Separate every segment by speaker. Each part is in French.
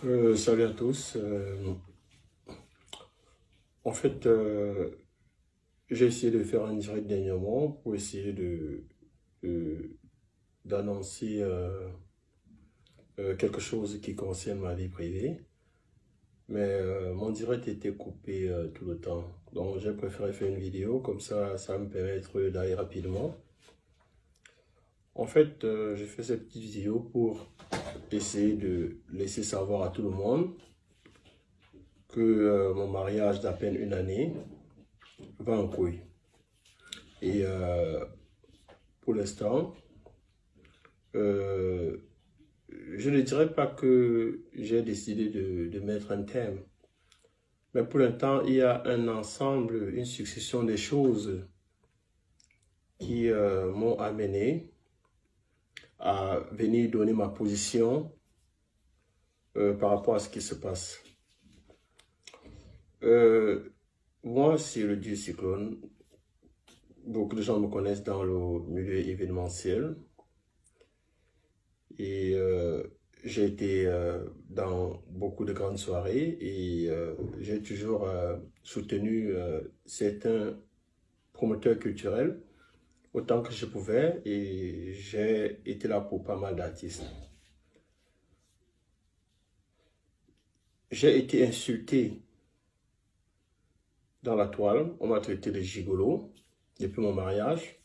Speaker 1: Salut à tous. En fait, j'ai essayé de faire un direct dernièrement pour essayer de- d'annoncer quelque chose qui concerne ma vie privée. Mais mon direct était coupé tout le temps. Donc j'ai préféré faire une vidéo, comme ça va me permettre d'aller rapidement. En fait, j'ai fait cette petite vidéo pour essayer de laisser savoir à tout le monde que mon mariage d'à peine une année va en couille. Et pour l'instant, euh, je ne dirais pas que j'ai décidé de mettre un thème, mais pour l'instant, il y a un ensemble, une succession de choses qui m'ont amené à venir donner ma position par rapport à ce qui se passe. Euh, Moi, c'est le dieu cyclone. Beaucoup de gens me connaissent dans le milieu événementiel. Et j'ai été dans beaucoup de grandes soirées et j'ai toujours soutenu certains promoteurs culturels autant que je pouvais et j'ai été là pour pas mal d'artistes. J'ai été insulté dans la toile, on m'a traité de gigolo depuis mon mariage,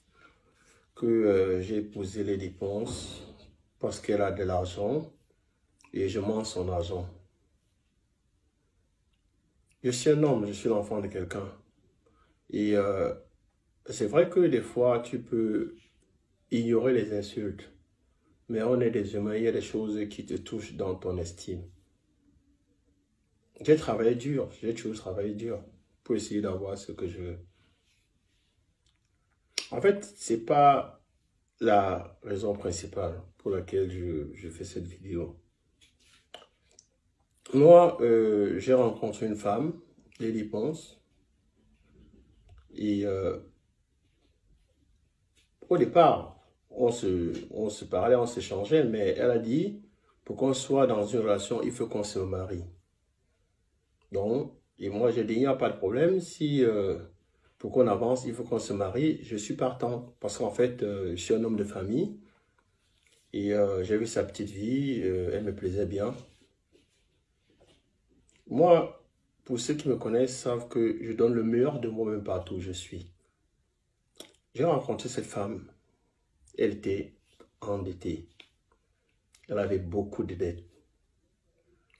Speaker 1: que j'ai posé les dépenses parce qu'elle a de l'argent et je mange son argent. Je suis un homme, je suis l'enfant de quelqu'un. Et c'est vrai que des fois, tu peux ignorer les insultes, mais on est des humains, il y a des choses qui te touchent dans ton estime. J'ai travaillé dur, j'ai toujours travaillé dur pour essayer d'avoir ce que je veux. En fait, c'est pas la raison principale pour laquelle je fais cette vidéo. Moi, j'ai rencontré une femme, Lily Ponce, et au départ, on se parlait, on s'échangeait, mais elle a dit, pour qu'on soit dans une relation, il faut qu'on se marie. Donc, et moi j'ai dit, il n'y a pas de problème, si pour qu'on avance, il faut qu'on se marie, je suis partant. Parce qu'en fait, je suis un homme de famille, et j'ai vu sa petite vie, elle me plaisait bien. Moi, pour ceux qui me connaissent, savent que je donne le meilleur de moi-même partout où je suis. J'ai rencontré cette femme, elle était endettée, elle avait beaucoup de dettes.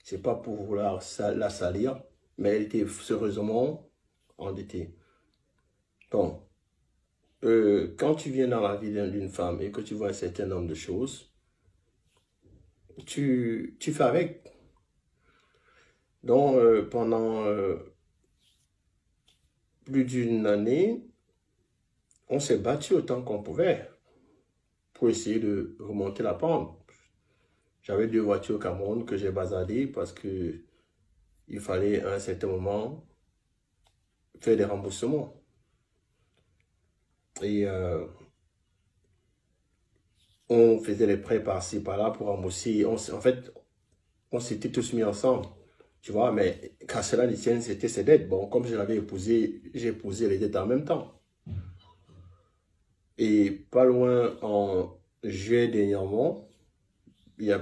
Speaker 1: C'est pas pour vouloir la salir, mais elle était sérieusement endettée. Donc, quand tu viens dans la vie d'une femme et que tu vois un certain nombre de choses, tu fais avec. Donc, pendant plus d'une année, on s'est battu autant qu'on pouvait pour essayer de remonter la pente. J'avais 2 voitures au Cameroun que j'ai basadées parce que il fallait à un certain moment faire des remboursements. Et on faisait les prêts par-ci, par-là pour rembourser. En fait, on s'était tous mis ensemble. Tu vois, mais qu'à cela ne tienne, c'était ses dettes. Bon, comme je l'avais épousé, j'ai épousé les dettes en même temps. Et pas loin, en juillet dernièrement,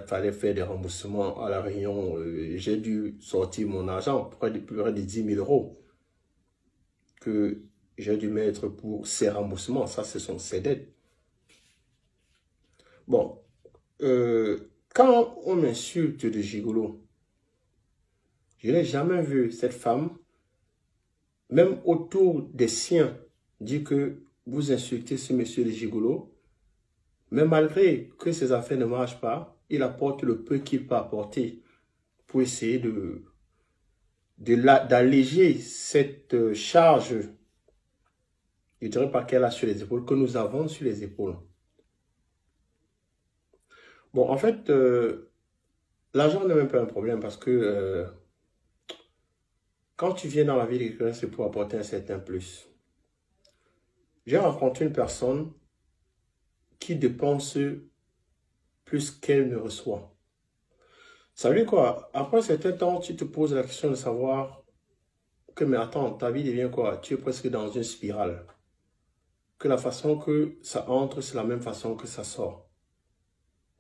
Speaker 1: fallait faire des remboursements à la Réunion. J'ai dû sortir mon argent, près de 10 000 euros, que j'ai dû mettre pour ces remboursements. Ça, ce sont ses dettes. Bon, quand on m'insulte de gigolo, je n'ai jamais vu cette femme, même autour des siens, dire que vous insultez ce monsieur de gigolo, mais malgré que ses affaires ne marchent pas, il apporte le peu qu'il peut apporter pour essayer d'alléger cette charge, je ne dirais pas qu'elle a sur les épaules, que nous avons sur les épaules. Bon, en fait, l'argent n'est même pas un problème parce que quand tu viens dans la vie de quelqu'un, c'est pour apporter un certain plus. J'ai rencontré une personne qui dépense plus qu'elle ne reçoit. Ça veut dire quoi? Après un certain temps, tu te poses la question de savoir que, mais attends, ta vie devient quoi? Tu es presque dans une spirale. Que la façon que ça entre, c'est la même façon que ça sort.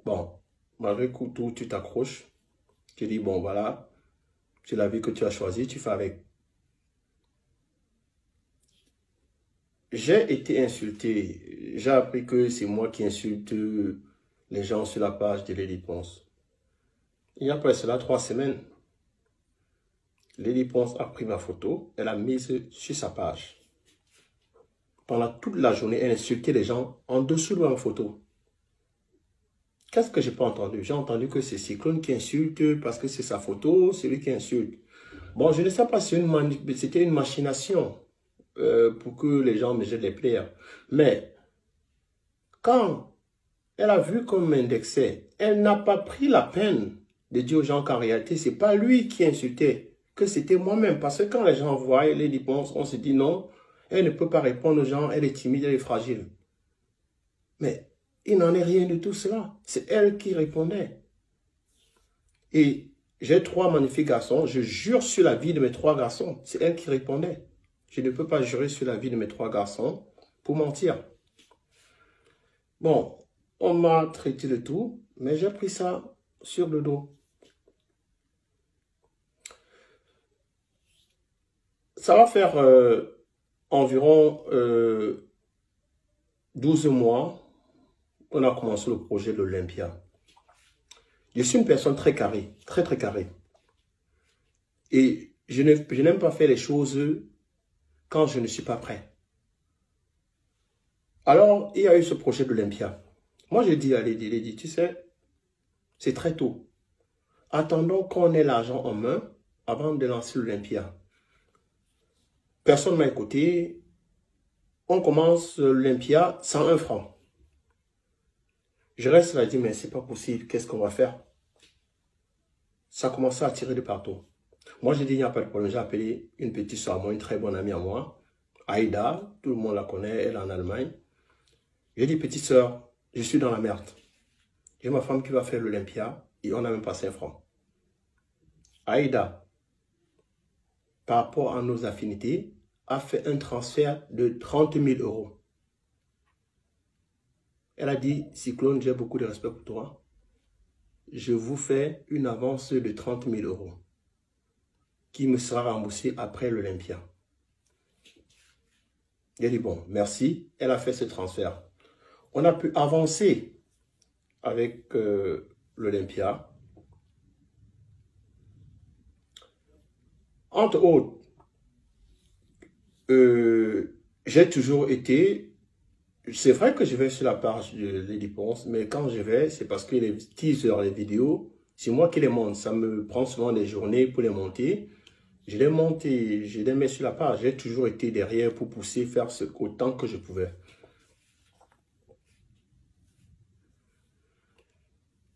Speaker 1: Bon, malgré tout, tu t'accroches. Tu dis, bon, voilà, c'est la vie que tu as choisie, tu fais avec. J'ai été insulté. J'ai appris que c'est moi qui insulte les gens sur la page de Lady Ponce. Il y a après cela 3 semaines, Lady Ponce a pris ma photo, elle a mise sur sa page. Pendant toute la journée, elle insultait les gens en dessous de ma photo. Qu'est-ce que j'ai pas entendu? J'ai entendu que c'est Cyclone qui insulte parce que c'est sa photo, c'est lui qui insulte. Bon, je ne sais pas si c'était une machination pour que les gens me jettent les plaires. Mais quand elle a vu qu'on m'indexait, elle n'a pas pris la peine de dire aux gens qu'en réalité, ce n'est pas lui qui insultait, que c'était moi-même. Parce que quand les gens voient les dépenses, on se dit non, elle ne peut pas répondre aux gens, elle est timide, elle est fragile. Mais il n'en est rien de tout cela. C'est elle qui répondait. Et j'ai 3 magnifiques garçons. Je jure sur la vie de mes 3 garçons. C'est elle qui répondait. Je ne peux pas jurer sur la vie de mes 3 garçons pour mentir. Bon, on m'a traité de tout, mais j'ai pris ça sur le dos. Ça va faire environ 12 mois qu'on a commencé le projet de l'Olympia. Je suis une personne très carrée, très carrée. Et je n'aime pas faire les choses quand je ne suis pas prêt. Alors, il y a eu ce projet de l'Olympia. Moi, j'ai dit à Lady, tu sais, c'est très tôt. Attendons qu'on ait l'argent en main avant de lancer l'Olympia. Personne ne m'a écouté. On commence l'Olympia 101 francs. Je reste là et dis, mais c'est pas possible, qu'est-ce qu'on va faire? Ça commençait à tirer de partout. Moi, j'ai dit, il n'y a pas de problème. J'ai appelé une petite soeur à moi, une très bonne amie à moi, Aïda, tout le monde la connaît, elle est en Allemagne. J'ai dit, petite soeur, je suis dans la merde. J'ai ma femme qui va faire l'Olympia et on n'a même pas 5 francs. Aïda, par rapport à nos affinités, a fait un transfert de 30 000 euros. Elle a dit, Cyclone, j'ai beaucoup de respect pour toi. Je vous fais une avance de 30 000 euros qui me sera remboursée après l'Olympia. J'ai dit, bon, merci. Elle a fait ce transfert. On a pu avancer avec l'Olympia. Entre autres, j'ai toujours été... C'est vrai que je vais sur la page de Lady Ponce, mais quand je vais, c'est parce que les teasers, les vidéos, c'est moi qui les monte. Ça me prend souvent des journées pour les monter. Je les monte et je les mets sur la page. J'ai toujours été derrière pour pousser, faire autant que je pouvais.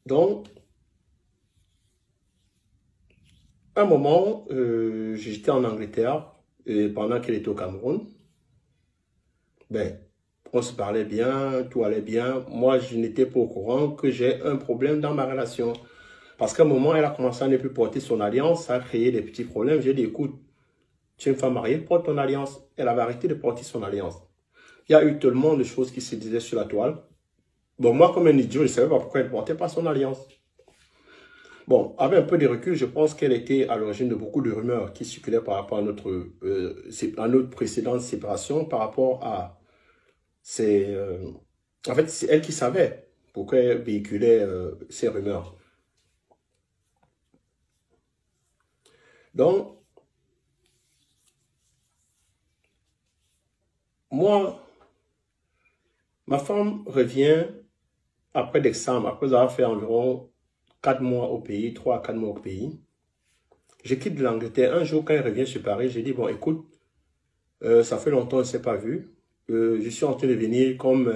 Speaker 1: Donc, à un moment, j'étais en Angleterre et pendant qu'elle était au Cameroun. Ben, on se parlait bien, tout allait bien. Moi, je n'étais pas au courant que j'ai un problème dans ma relation. Parce qu'à un moment, elle a commencé à ne plus porter son alliance, ça a créé des petits problèmes. J'ai dit, écoute, tu es une femme mariée, porte ton alliance. Elle avait arrêté de porter son alliance. Il y a eu tellement de choses qui se disaient sur la toile. Bon, moi, comme un idiot, je ne savais pas pourquoi elle ne portait pas son alliance. Bon, avec un peu de recul, je pense qu'elle était à l'origine de beaucoup de rumeurs qui circulaient par rapport à notre précédente séparation, par rapport à en fait, c'est elle qui savait pourquoi elle véhiculait ces rumeurs. Donc, moi, ma femme revient après décembre, après avoir fait environ 4 mois au pays, 3 à 4 mois au pays. Je quitte l'Angleterre. Un jour, quand elle revient sur Paris, j'ai dit, bon, écoute, ça fait longtemps qu'on ne s'est pas vu. Je suis en train de venir, comme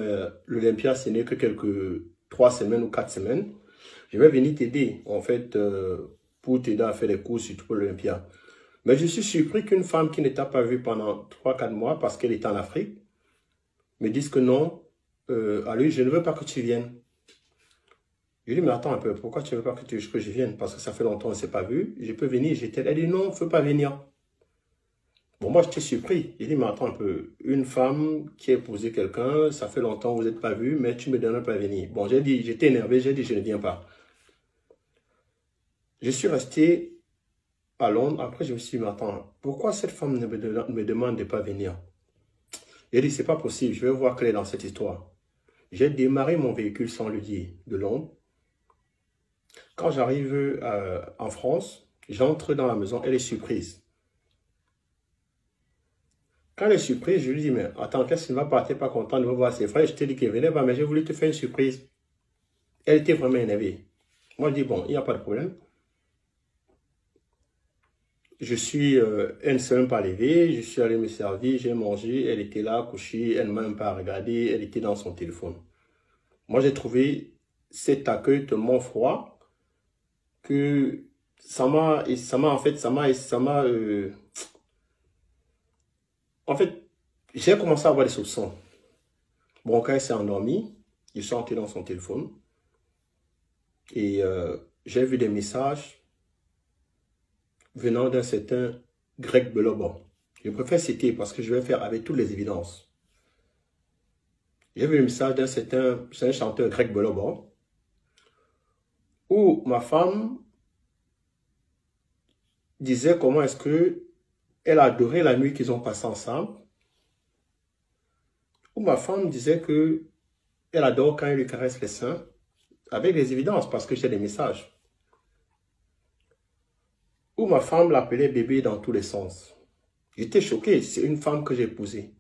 Speaker 1: l'Olympia, ce n'est que quelques 3 semaines ou 4 semaines. Je vais venir t'aider, en fait, pour t'aider à faire les courses, surtout pour l'Olympia. Mais je suis surpris qu'une femme qui ne t'a pas vu pendant 3-4 mois, parce qu'elle est en Afrique, me dise que non, à lui, je ne veux pas que tu viennes. Je lui dis, mais attends un peu, pourquoi tu ne veux pas que je vienne? Parce que ça fait longtemps qu'on ne s'est pas vu. Je peux venir. Elle dit, non, il ne faut pas venir. Bon, moi, j'étais surpris. Il dit, mais attends un peu, une femme qui a épousé quelqu'un, ça fait longtemps que vous n'êtes pas vu, mais tu me donnes pas à venir. Bon, j'ai dit, j'étais énervé, j'ai dit, je ne viens pas. Je suis resté à Londres. Après, je me suis dit, mais attends, pourquoi cette femme me demande de ne pas venir? J'ai dit, c'est pas possible, je vais voir quelle est dans cette histoire. J'ai démarré mon véhicule sans lui dire, de Londres. Quand j'arrive en France, j'entre dans la maison, elle est surprise. Quand elle est surprise, je lui dis, mais attends, qu'est-ce qu'il ne va pas, t'es pas content de me voir ses frères? Je t'ai dit qu'il venait pas, mais j'ai voulu te faire une surprise. Elle était vraiment énervée. Moi, je dis, bon, il n'y a pas de problème. Je suis, elle ne s'est même pas levée, je suis allé me servir, j'ai mangé, elle était là, couchée, elle ne m'a même pas regardé, elle était dans son téléphone. Moi, j'ai trouvé cet accueil tellement froid que en fait, j'ai commencé à avoir des soupçons. Bon, quand elle s'est endormie, je suis entré dans son téléphone et j'ai vu des messages venant d'un certain Greg Belobo. Je préfère citer parce que je vais faire avec toutes les évidences. J'ai vu le message d'un certain chanteur Greg Belobo où ma femme disait comment est-ce que elle adorait la nuit qu'ils ont passée ensemble. Où ma femme disait que elle adore quand elle lui caresse les seins, avec des évidences parce que j'ai des messages. Où ma femme l'appelait bébé dans tous les sens. J'étais choqué, c'est une femme que j'ai épousée.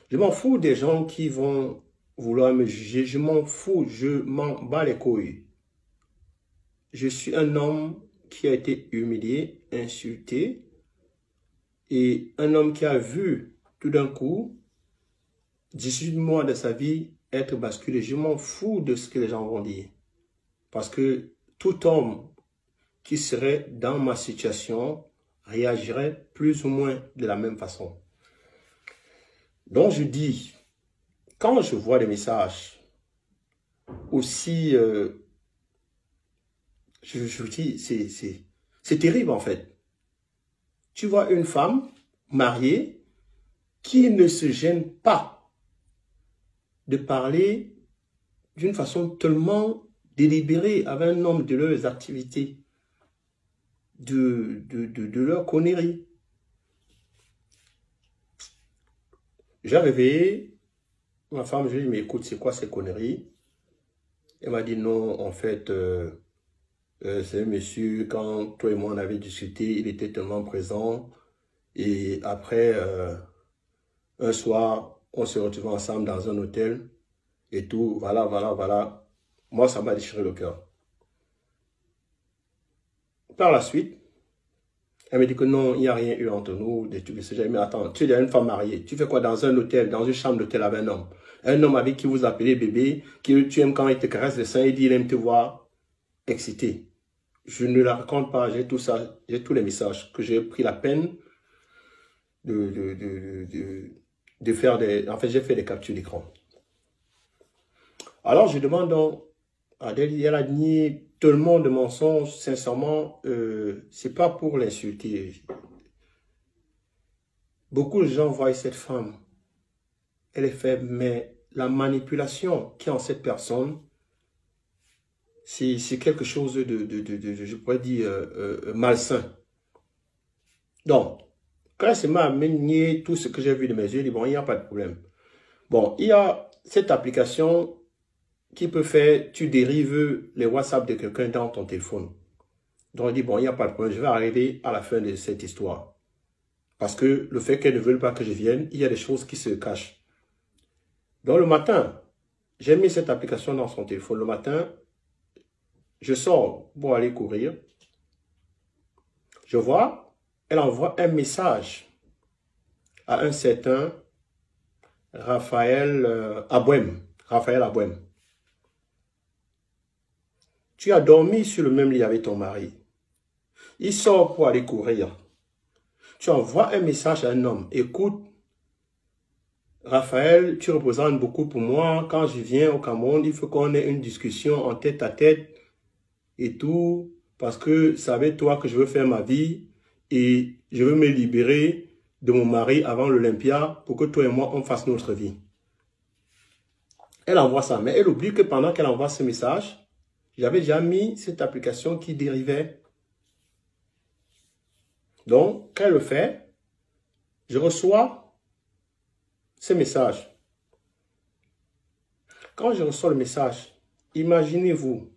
Speaker 1: Je m'en fous des gens qui vont vouloir me juger, je m'en fous, je m'en bats les couilles. Je suis un homme qui a été humilié, insulté, et un homme qui a vu tout d'un coup 18 mois de sa vie être basculé. Je m'en fous de ce que les gens vont dire. Parce que tout homme qui serait dans ma situation réagirait plus ou moins de la même façon. Donc je dis, quand je vois des messages aussi, je dis, c'est terrible en fait. Tu vois une femme mariée qui ne se gêne pas de parler d'une façon tellement délibérée avec un homme de leurs activités, de leur connerie. J'ai réveillé ma femme, je lui ai dit, mais écoute, c'est quoi ces conneries? Elle m'a dit, non, en fait, c'est un monsieur, quand toi et moi on avait discuté, il était tellement présent. Et après, un soir, on se retrouvait ensemble dans un hôtel et tout, voilà, voilà, voilà. Moi, ça m'a déchiré le cœur. Par la suite, elle me dit que non, il n'y a rien eu entre nous, des trucs de ce genre. Mais attends, tu es une femme mariée. Tu fais quoi dans un hôtel, dans une chambre d'hôtel avec un homme? Un homme avec qui vous appelez bébé, qui tu aimes quand il te caresse les seins et dit il aime te voir excité. Je ne la raconte pas, j'ai tout ça, j'ai tous les messages que j'ai pris la peine de faire des... En fait, j'ai fait des captures d'écran. Alors, je demande donc à Adèle, elle a nié tellement de mensonges, sincèrement, c'est pas pour l'insulter. Beaucoup de gens voient cette femme, elle est faible, mais la manipulation qui est en cette personne, c'est quelque chose je pourrais dire, malsain. Donc, quand elle m'a nié tout ce que j'ai vu de mes yeux, je dis, bon, il n'y a pas de problème. Bon, il y a cette application qui peut faire, tu dérives les WhatsApp de quelqu'un dans ton téléphone. Donc, je dis, bon, il n'y a pas de problème, je vais arriver à la fin de cette histoire. Parce que le fait qu'elle ne veut pas que je vienne, il y a des choses qui se cachent. Donc, le matin, j'ai mis cette application dans son téléphone. Le matin, je sors pour aller courir. Je vois, elle envoie un message à un certain Raphaël Abouem. Raphaël Abouem. Tu as dormi sur le même lit avec ton mari. Il sort pour aller courir. Tu envoies un message à un homme. Écoute, Raphaël, tu représentes beaucoup pour moi. Quand je viens au Cameroun, il faut qu'on ait une discussion en tête à tête. et tout, parce que c'est avec toi que je veux faire ma vie et je veux me libérer de mon mari avant l'Olympia pour que toi et moi, on fasse notre vie. Elle envoie ça, mais elle oublie que pendant qu'elle envoie ce message, j'avais déjà mis cette application qui dérivait. Donc, quand elle le fait, je reçois ce message. Quand je reçois le message, imaginez-vous,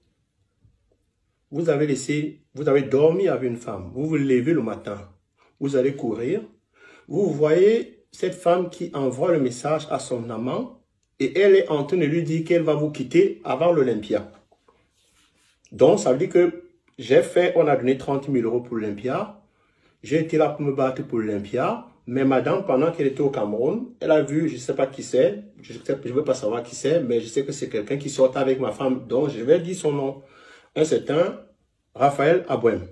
Speaker 1: vous avez dormi avec une femme, vous vous levez le matin, vous allez courir, vous voyez cette femme qui envoie le message à son amant et elle est en train de lui dire qu'elle va vous quitter avant l'Olympia. Donc, ça veut dire que on a donné 30 000 € pour l'Olympia. J'ai été là pour me battre pour l'Olympia. Mais madame, pendant qu'elle était au Cameroun, elle a vu, je ne sais pas qui c'est, je ne veux pas savoir qui c'est, mais je sais que c'est quelqu'un qui sort avec ma femme, donc je vais dire son nom. Un certain Raphaël Abouem.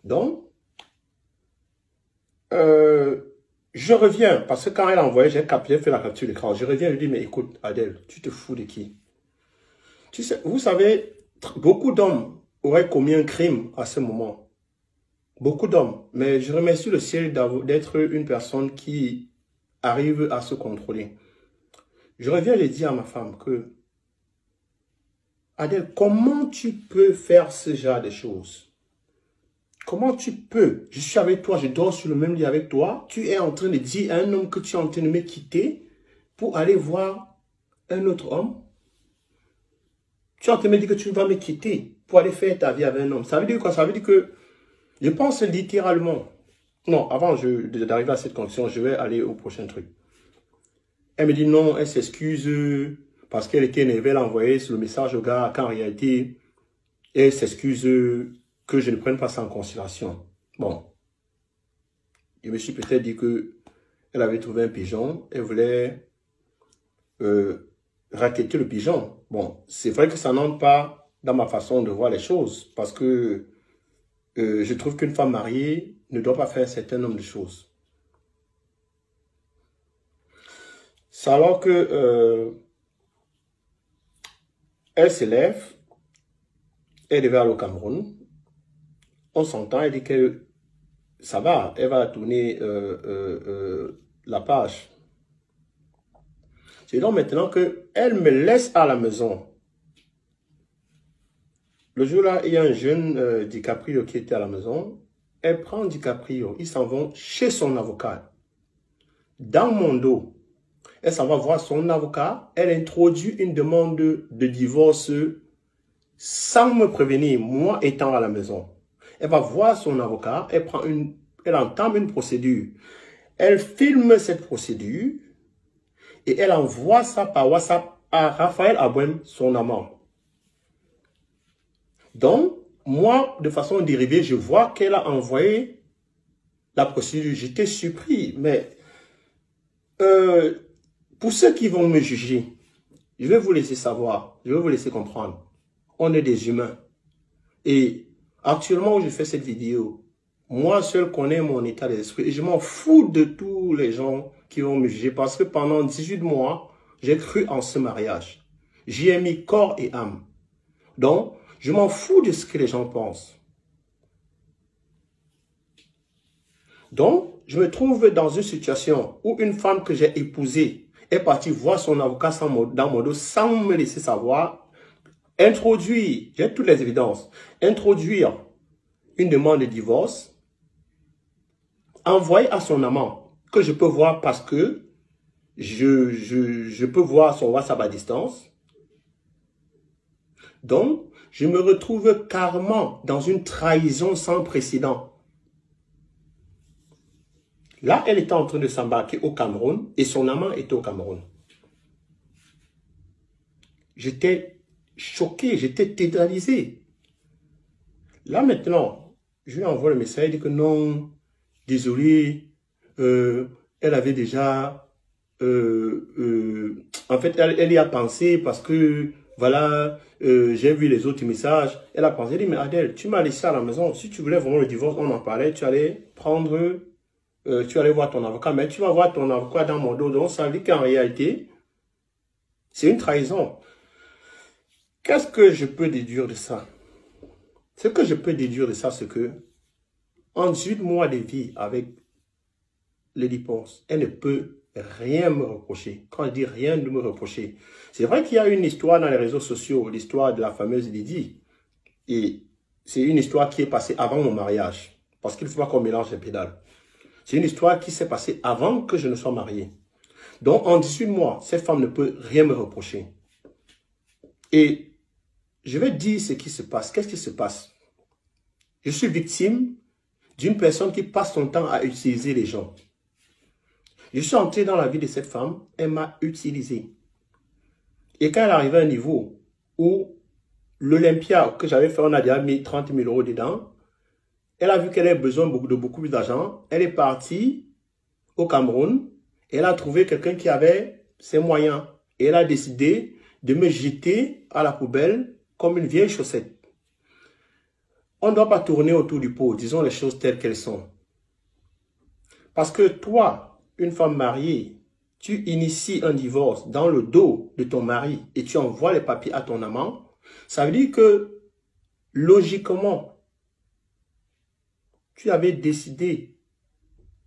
Speaker 1: Donc, je reviens, parce que quand elle a envoyé, j'ai fait la capture d'écran. Je reviens et lui dis, mais écoute, Adèle, tu te fous de qui? Tu sais, vous savez, beaucoup d'hommes auraient commis un crime à ce moment. Beaucoup d'hommes. Mais je remercie le ciel d'être une personne qui arrive à se contrôler. Je reviens et dire à ma femme que, Adèle, comment tu peux faire ce genre de choses? Comment tu peux? Je suis avec toi, je dors sur le même lit avec toi. Tu es en train de dire à un homme que tu es en train de me quitter pour aller voir un autre homme. Tu es en train de me dire que tu vas me quitter pour aller faire ta vie avec un homme. Ça veut dire quoi? Ça veut dire que je pense littéralement. Non, avant d'arriver à cette conclusion, je vais aller au prochain truc. Elle me dit non, elle s'excuse parce qu'elle était énervée, elle a envoyé le message au gars qu'en réalité, elle s'excuse que je ne prenne pas ça en considération. Bon, je me suis peut-être dit que elle avait trouvé un pigeon, elle voulait racketter le pigeon. Bon, c'est vrai que ça n'entre pas dans ma façon de voir les choses parce que je trouve qu'une femme mariée ne doit pas faire un certain nombre de choses. C'est alors que elle s'élève, elle devait aller au Cameroun. On s'entend, elle dit que ça va, elle va tourner la page. C'est donc maintenant qu'elle me laisse à la maison. Le jour-là, il y a un jeune DiCaprio qui était à la maison. Elle prend DiCaprio, ils s'en vont chez son avocat. Dans mon dos, elle s'en va voir son avocat. Elle introduit une demande de divorce sans me prévenir, moi étant à la maison. Elle va voir son avocat, elle entame une procédure. Elle filme cette procédure et elle envoie ça par WhatsApp à Raphaël Abouem, son amant. Donc, moi, de façon dérivée, je vois qu'elle a envoyé la procédure. J'étais surpris, mais pour ceux qui vont me juger, je vais vous laisser savoir, je vais vous laisser comprendre. On est des humains. Et actuellement où je fais cette vidéo, moi seul connais mon état d'esprit. Et je m'en fous de tous les gens qui vont me juger parce que pendant 18 mois, j'ai cru en ce mariage. J'y ai mis corps et âme. Donc, je m'en fous de ce que les gens pensent. Donc, je me trouve dans une situation où une femme que j'ai épousée est partie voir son avocat dans mon dos sans me laisser savoir, introduire, j'ai toutes les évidences, introduire une demande de divorce, envoyer à son amant, que je peux voir parce que je peux voir son WhatsApp à distance. Donc, je me retrouve carrément dans une trahison sans précédent. Là, elle était en train de s'embarquer au Cameroun et son amant était au Cameroun. J'étais choqué, j'étais tétanisé. Là maintenant, je lui envoie le message, il dit que non, désolé, elle avait déjà, en fait, elle y a pensé parce que, voilà, j'ai vu les autres messages. Elle a pensé, elle dit, mais Adèle, tu m'as laissé à la maison. Si tu voulais vraiment le divorce, on en parlait, tu allais prendre, tu allais voir ton avocat. Mais tu vas voir ton avocat dans mon dos. Donc, ça veut dire qu'en réalité, c'est une trahison. Qu'est-ce que je peux déduire de ça? Ce que je peux déduire de ça, c'est que en 18 mois de vie avec Lady Ponce, elle ne peut rien me reprocher. Quand je dis rien de me reprocher, c'est vrai qu'il y a une histoire dans les réseaux sociaux, l'histoire de la fameuse Lydie. Et c'est une histoire qui est passée avant mon mariage. Parce qu'il ne faut pas qu'on mélange les pédales. C'est une histoire qui s'est passée avant que je ne sois marié. Donc, en 18 mois, cette femme ne peut rien me reprocher. Et je vais dire ce qui se passe. Qu'est-ce qui se passe? Je suis victime d'une personne qui passe son temps à utiliser les gens. Je suis entré dans la vie de cette femme, elle m'a utilisé. Et quand elle arrivait à un niveau où l'Olympia que j'avais fait, on a déjà mis 30 000 € dedans, elle a vu qu'elle avait besoin de beaucoup plus d'argent, elle est partie au Cameroun, et elle a trouvé quelqu'un qui avait ses moyens. Et elle a décidé de me jeter à la poubelle comme une vieille chaussette. On ne doit pas tourner autour du pot, disons les choses telles qu'elles sont. Parce que toi, une femme mariée, tu inities un divorce dans le dos de ton mari et tu envoies les papiers à ton amant, ça veut dire que, logiquement, tu avais décidé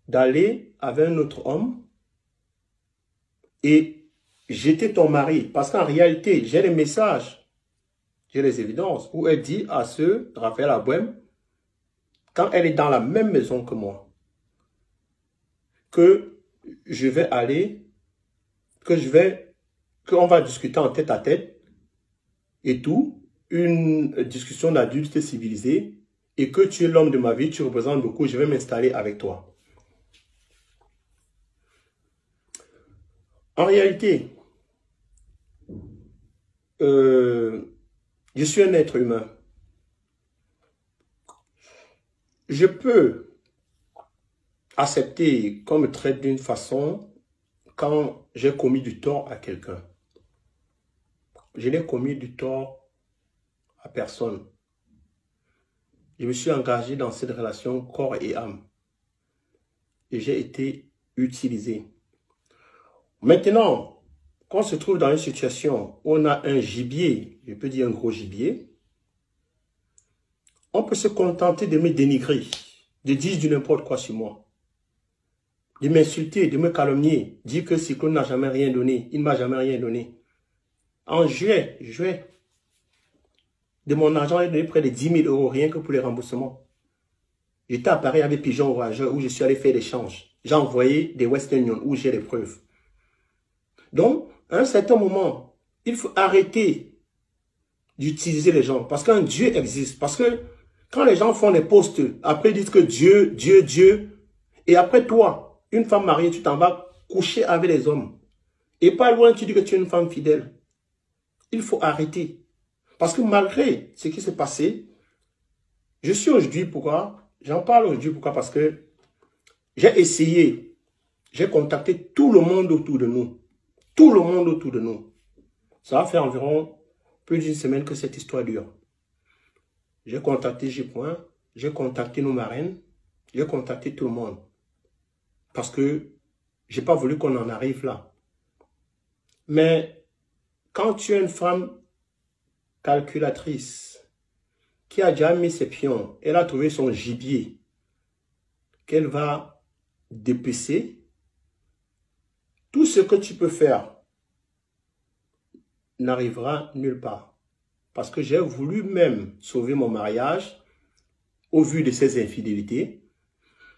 Speaker 1: d'aller avec un autre homme et jeter ton mari. Parce qu'en réalité, j'ai les messages, j'ai les évidences où elle dit à ce Raphaël Abouem, quand elle est dans la même maison que moi, que je vais aller, qu'on va discuter en tête à tête et tout, une discussion d'adulte civilisé, et que tu es l'homme de ma vie, tu représentes beaucoup, je vais m'installer avec toi. En réalité, je suis un être humain. Je peux accepter qu'on me traite d'une façon quand j'ai commis du tort à quelqu'un. Je n'ai commis du tort à personne. Je me suis engagé dans cette relation corps et âme. Et j'ai été utilisé. Maintenant, quand on se trouve dans une situation où on a un gibier, je peux dire un gros gibier, on peut se contenter de me dénigrer, de dire du n'importe quoi sur moi, de m'insulter, de me calomnier, dire que Cyclone n'a jamais rien donné, il ne m'a jamais rien donné. En juillet, de mon argent, j'ai donné près de 10 000 € rien que pour les remboursements. J'étais à Paris avec Pigeon Voyageur où je suis allé faire l'échange. J'ai envoyé des Western Union où j'ai les preuves. Donc, à un certain moment, il faut arrêter d'utiliser les gens. Parce qu'un Dieu existe. Parce que quand les gens font des posts, après ils disent que Dieu, Dieu, Dieu. Et après toi, une femme mariée, tu t'en vas coucher avec les hommes. Et pas loin, tu dis que tu es une femme fidèle. Il faut arrêter. Parce que malgré ce qui s'est passé, je suis aujourd'hui, pourquoi? J'en parle aujourd'hui, pourquoi? Parce que j'ai essayé, j'ai contacté tout le monde autour de nous. Tout le monde autour de nous. Ça va faire environ plus d'une semaine que cette histoire dure. J'ai contacté J-Point, j'ai contacté nos marraines, j'ai contacté tout le monde. Parce que je n'ai pas voulu qu'on en arrive là. Mais quand tu es une femme calculatrice, qui a déjà mis ses pions, elle a trouvé son gibier, qu'elle va dépecer, tout ce que tu peux faire n'arrivera nulle part. Parce que j'ai voulu même sauver mon mariage au vu de ces infidélités.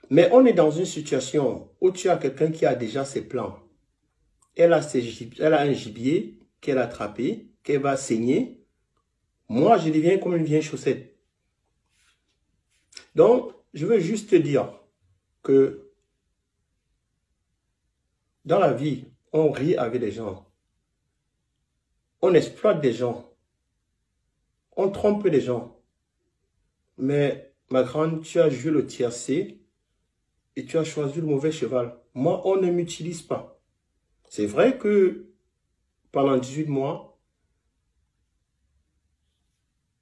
Speaker 1: Mais on est dans une situation où tu as quelqu'un qui a déjà ses plans. Elle a un gibier qu'elle a attrapé, qu'elle va saigner. Moi, je deviens comme une vieille chaussette. Donc, je veux juste te dire que dans la vie, on rit avec les gens. On exploite des gens. On trompe les gens. Mais, ma grande, tu as joué le tiercé et tu as choisi le mauvais cheval. Moi, on ne m'utilise pas. C'est vrai que pendant 18 mois,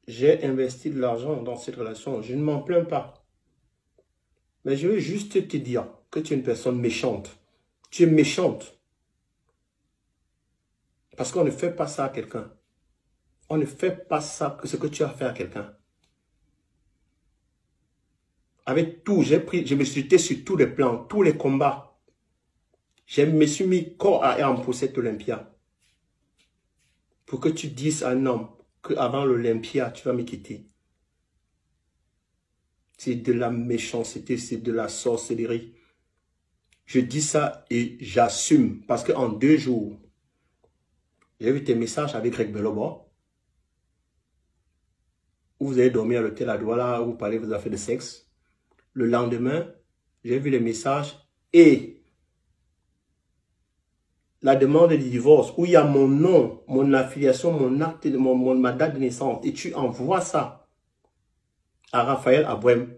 Speaker 1: j'ai investi de l'argent dans cette relation. Je ne m'en plains pas. Mais je veux juste te dire que tu es une personne méchante. Tu es méchante. Parce qu'on ne fait pas ça à quelqu'un. On ne fait pas ça, ce que tu as fait à quelqu'un. Avec tout, je me suis jeté sur tous les plans, tous les combats. Je me suis mis corps à âme pour cette Olympia. Pour que tu dises à un homme qu'avant l'Olympia, tu vas me quitter. C'est de la méchanceté, c'est de la sorcellerie. Je dis ça et j'assume. Parce qu'en 2 jours, j'ai vu tes messages avec Greg Belobo. Où vous avez dormi à l'hôtel à Douala, où vous parlez de vos affaires de sexe. Le lendemain, j'ai vu les messages et la demande de divorce où il y a mon nom, mon affiliation, mon acte, ma date de naissance. Et tu envoies ça à Raphaël Abouem.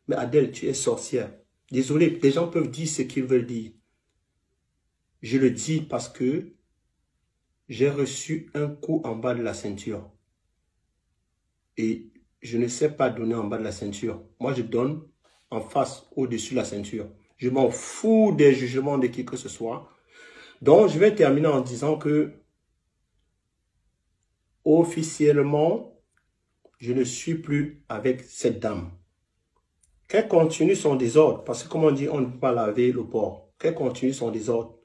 Speaker 1: Mais Adèle, tu es sorcière. Désolé, les gens peuvent dire ce qu'ils veulent dire. Je le dis parce que j'ai reçu un coup en bas de la ceinture. Et je ne sais pas donner en bas de la ceinture. Moi, je donne en face, au-dessus de la ceinture. Je m'en fous des jugements de qui que ce soit. Donc, je vais terminer en disant que officiellement, je ne suis plus avec cette dame. Qu'elle continue son désordre, parce que comme on dit, on ne peut pas laver le porc. Qu'elle continue son désordre.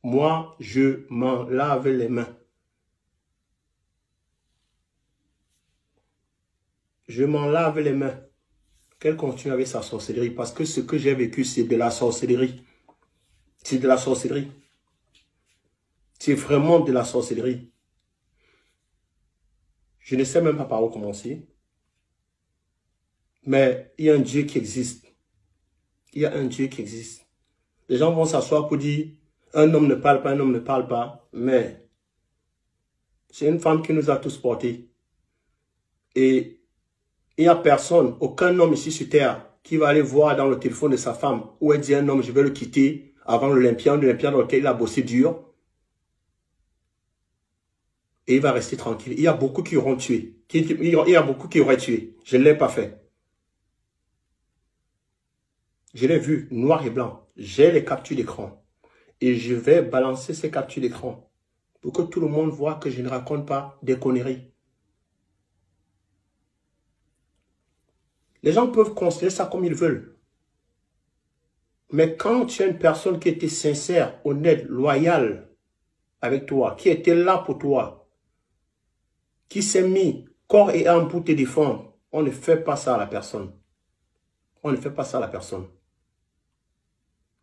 Speaker 1: Moi, je m'en lave les mains. Je m'en lave les mains. Qu'elle continue avec sa sorcellerie, parce que ce que j'ai vécu, c'est de la sorcellerie. C'est de la sorcellerie. C'est vraiment de la sorcellerie. Je ne sais même pas par où commencer. Mais il y a un Dieu qui existe. Il y a un Dieu qui existe. Les gens vont s'asseoir pour dire, un homme ne parle pas, un homme ne parle pas. Mais c'est une femme qui nous a tous portés. Et il n'y a personne, aucun homme ici sur terre, qui va aller voir dans le téléphone de sa femme, où elle dit un homme, je vais le quitter avant l'Olympia dans lequel il a bossé dur. Et il va rester tranquille. Il y a beaucoup qui auront tué. Il y a beaucoup qui auraient tué. Je ne l'ai pas fait. Je l'ai vu, noir et blanc. J'ai les captures d'écran. Et je vais balancer ces captures d'écran pour que tout le monde voit que je ne raconte pas des conneries. Les gens peuvent considérer ça comme ils veulent. Mais quand tu as une personne qui était sincère, honnête, loyale avec toi, qui était là pour toi, qui s'est mis corps et âme pour te défendre, on ne fait pas ça à la personne. On ne fait pas ça à la personne.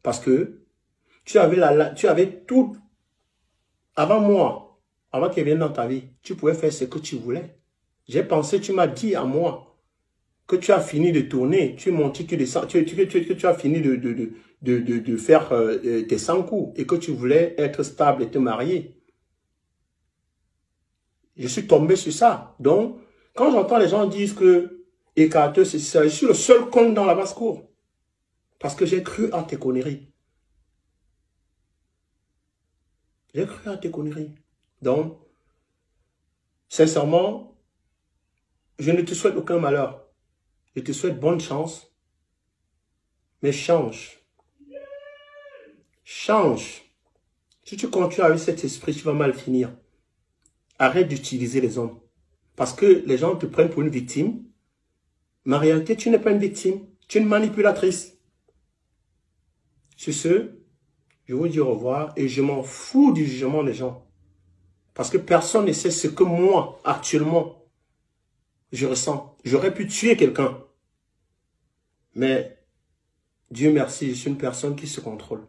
Speaker 1: Parce que tu avais tout, avant moi, avant qu'il vienne dans ta vie, tu pouvais faire ce que tu voulais. J'ai pensé, tu m'as dit à moi que tu as fini de tourner, tu es monté, tu descends, que tu as fini de faire tes 100 coups et que tu voulais être stable et te marier. Je suis tombé sur ça. Donc, quand j'entends les gens dire que écarteux, c'est ça, je suis le seul con dans la basse-cour. Parce que j'ai cru à tes conneries. J'ai cru à tes conneries. Donc, sincèrement, je ne te souhaite aucun malheur. Je te souhaite bonne chance. Mais change. Change. Si tu continues avec cet esprit, tu vas mal finir. Arrête d'utiliser les hommes. Parce que les gens te prennent pour une victime. Mais en réalité, tu n'es pas une victime. Tu es une manipulatrice. Sur ce, je vous dis au revoir et je m'en fous du jugement des gens. Parce que personne ne sait ce que moi, actuellement, je ressens. J'aurais pu tuer quelqu'un. Mais Dieu merci, je suis une personne qui se contrôle.